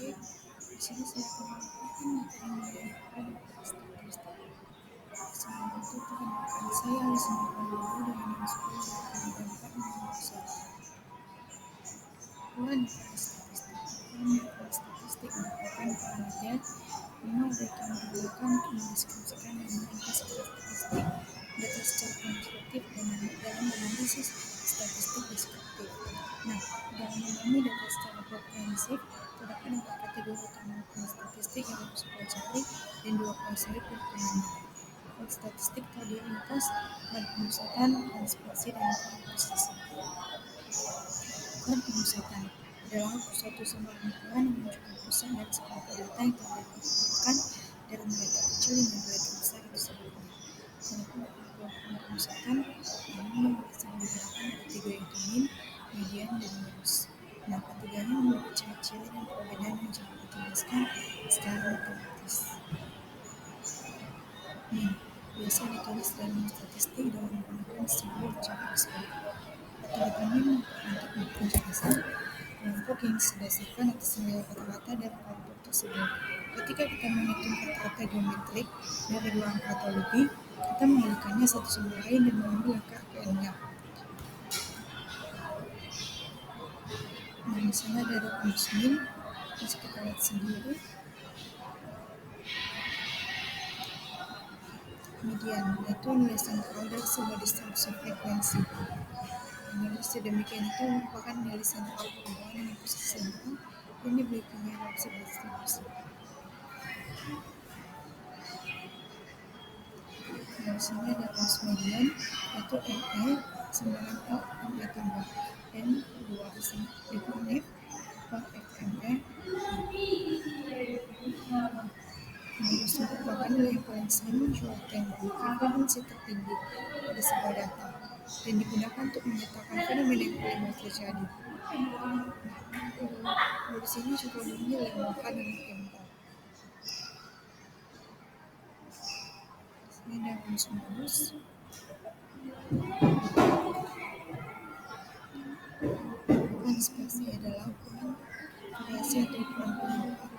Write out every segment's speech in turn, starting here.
Di sini saya akan melakukan materi mengenai statistik. Sebelum itu, perkenalkan saya Alisina Prambawa dengan nama sekolah Negeri 461. Ukuran statistik. Ukuran statistik merupakan penelitian baik yang digunakan untuk mendeskripsikan dan meringkas karakteristik data secara kuantitatif dan dalam analisis statistik deskriptif. Nah, dalam memahami data secara komprehensif, terdapat 4 kategori utama ukuran statistik yang harus dipelajari dan dikuasai penggunaannya. Ukuran statistik terdiri atas pemusatan, transparansi, dan komposisi. Ukuran pemusatan adalah suatu sumbangan ukuran yang menunjukkan pusat dan sekelompok data yang telah dikumpulkan dari nilai terkecil hingga nilai terbesar atau sebaliknya. Ukuran pemusatan yang sering digunakan ada 3 yaitu mean, median, dan modus. Nah, ketiganya memiliki ciri-ciri dan perbedaan yang dapat dijelaskan secara matematis. Mean biasa ditulis dalam statistik dengan menggunakan simbol cara disebut. Rata-rata mean merupakan penjelasan kelompok yang didasarkan atas nilai rata-rata dari kelompok tersebut. Ketika kita menghitung rata-rata geometrik dari 2 angka atau lebih, kita mengalihkannya satu sama lain dan mengambil akar ke-nya. Nah, di sana ada rumus mean, bisa kita lihat sendiri. Median, yaitu nilai sentral dari sebuah distribusi frekuensi. Nilai sedemikian itu merupakan nilai sentral berhubungan dengan posisi sentral yang dimilikinya dalam sebuah distribusi. Di sini ada rumus median, yaitu ME sembilan ME tambah N2 dikurang F per FME. Modus merupakan nilai yang paling sering muncul atau yang memiliki frekuensi tertinggi pada sebuah data dan digunakan untuk menyatakan fenomena yang paling baik terjadi. Modus ini juga umumnya dilakukan dengan tempo. Ini ada rumus modus. Transparansi adalah ukuran variasi atau ukuran penyimpangan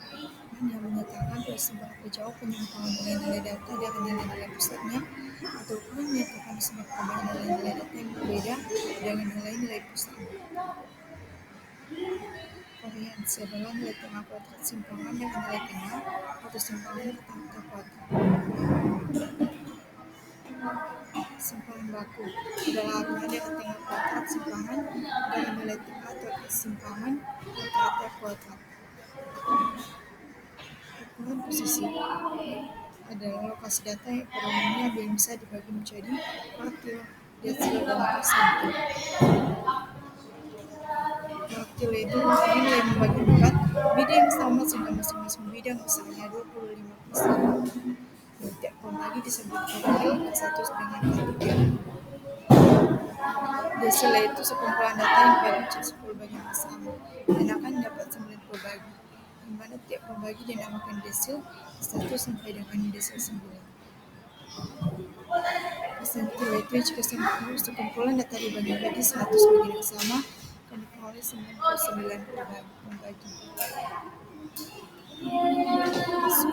yang menyatakan seberapa jauh penyimpangan nilai-nilai data dari nilai-nilai pusatnya, atau ukuran menyatakan seberapa banyak nilai-nilai data yang berbeda dengan nilai-nilai pusatnya. Variansi adalah nilai tengah kuadrat simpangan dengan nilai tengah atau simpangan rata-rata kuadrat. Simpangan baku adalah arunan dari tengah kuadrat simpangan dengan nilai tengah atau simpangan rata-rata kuadrat. Ukuran posisi adalah lokasi data yang pada umumnya bisa dibagi menjadi kuartil, desil, dan persentile. Kuartil itu nilai yang membagi 4 bidang yang sama sehingga masing-masing bidang besarnya 25%. Tiap pembagi disebut kuartil ke-1 dengan K3. Desil itu sekumpulan data yang dibagi menjadi 10 bagian yang sama dan akan dapat 90 bagi, di mana tiap pembagi dinamakan desil 1 sampai dengan desil 9. Persentile itu jika sekumpulan data dibagi menjadi 100 bagian yang sama dan diperoleh 99 pembagi.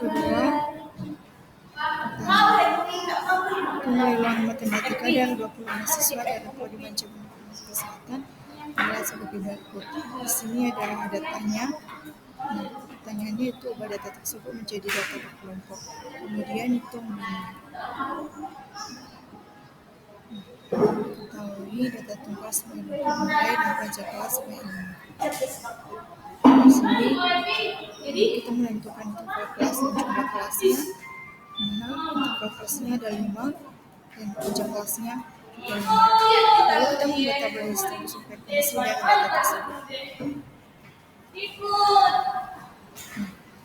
Kedua, penilaian matematika dari 20 mahasiswa dari Prodi Manajemen Informasi Kesehatan adalah sebagai berikut. Di sini adalah datanya. Nah, pertanyaannya itu ubah data tersebut menjadi data berkelompok. Kemudian hitung mean. Ketahui data tunggal sebagai nilai dan pelajar kelas sebagai ini. Di sini kita menentukan tunggal kelas dan jumlah kelasnya. Tunggal kelasnya ada 5 dan jumlah kelasnya juga 5. Lalu kita membuat tabel distribusi frekuensi dari data tersebut.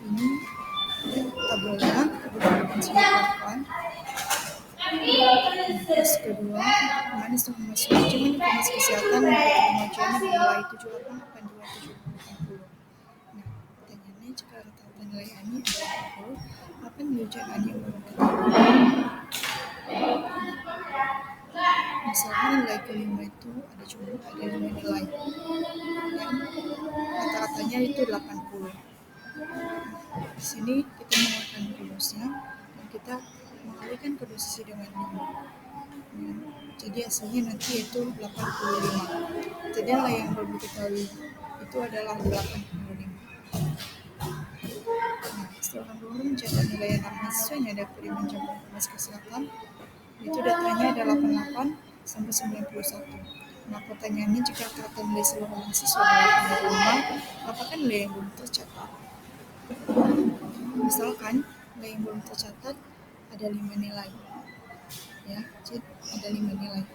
Ini tabelnya, frekuensinya pelan-pelan. Terus kedua, mana semua manajemen informasi kesehatan memiliki kemajuan nilai 78, 82, 70, 80. Nah, pertanyaannya jika rata-rata nilai ANI adalah 80, apa nilai ujian ANI yang belum diketahui? Misalkan nilai kelima itu ada 5 nilai yang rata-ratanya itu 80. Di sini kita menguatkan rumusnya dan kita mengalihkan ke dosisi dengan 5. Jadi hasilnya nanti itu 85. Jadi nilai yang belum diketahui itu adalah 85. Nah, setelah guru mencatat nilai 6 mahasiswanya dapat dimenjamkan Informasi Kesehatan, itu datanya ada 88 sampai 91. Nah, pertanyaannya jika rata nilai seluruh mahasiswa adalah 85, apakah nilai yang belum tercatat? Misalkan nilai yang belum tercatat ada 5 nilai, ya, jadi ada 5 nilai.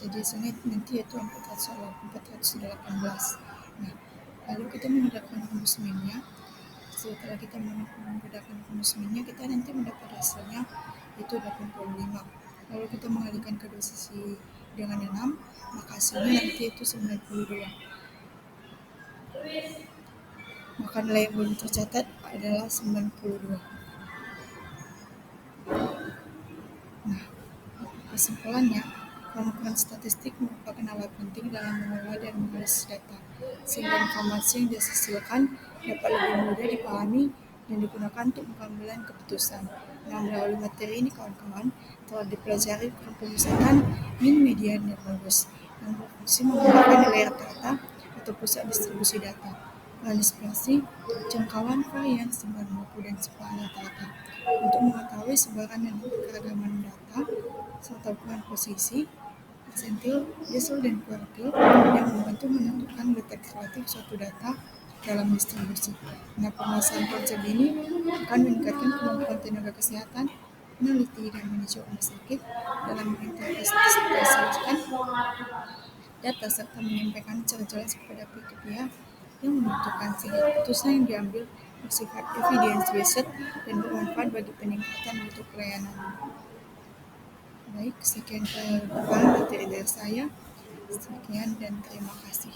Jadi sini nanti itu 418. Nah, lalu kita menggunakan rumus minnya. Setelah kita menggunakan rumus minnya, kita nanti mendapat hasilnya itu 85. Lalu kita mengalihkan ke dosisi dengan 6, maka hasilnya nanti itu 92. Maka nilai yang belum tercatat adalah 92. Nah, kesimpulannya, pengumpulan statistik merupakan alat penting dalam mengelola dan menganalisis data, sehingga informasi yang dihasilkan dapat lebih mudah dipahami dan digunakan untuk pengambilan keputusan. Nah, melalui materi ini kawan-kawan telah dipelajari pemusatan mean, median, dan logos yang berfungsi menggunakan nilai rata-rata atau pusat distribusi data, antisipasi, jangkauan, varian, sebar mutu, dan sebaran rata-rata untuk mengetahui sebaran dan keragaman data serta ukuran posisi, persentil, desil, dan kuartil yang membantu menentukan letak relatif suatu data dalam distribusi. Nah, pembahasan konsep ini akan meningkatkan kemampuan tenaga kesehatan, peneliti, dan manajer rumah sakit dalam menginterpretasikan data serta menyampaikan secara jelas kepada pihak yang membutuhkan, sehingga keputusan yang diambil bersifat evidence-based dan bermanfaat bagi peningkatan mutu pelayanan. Baik, sekian dari saya. Sekian dan terima kasih.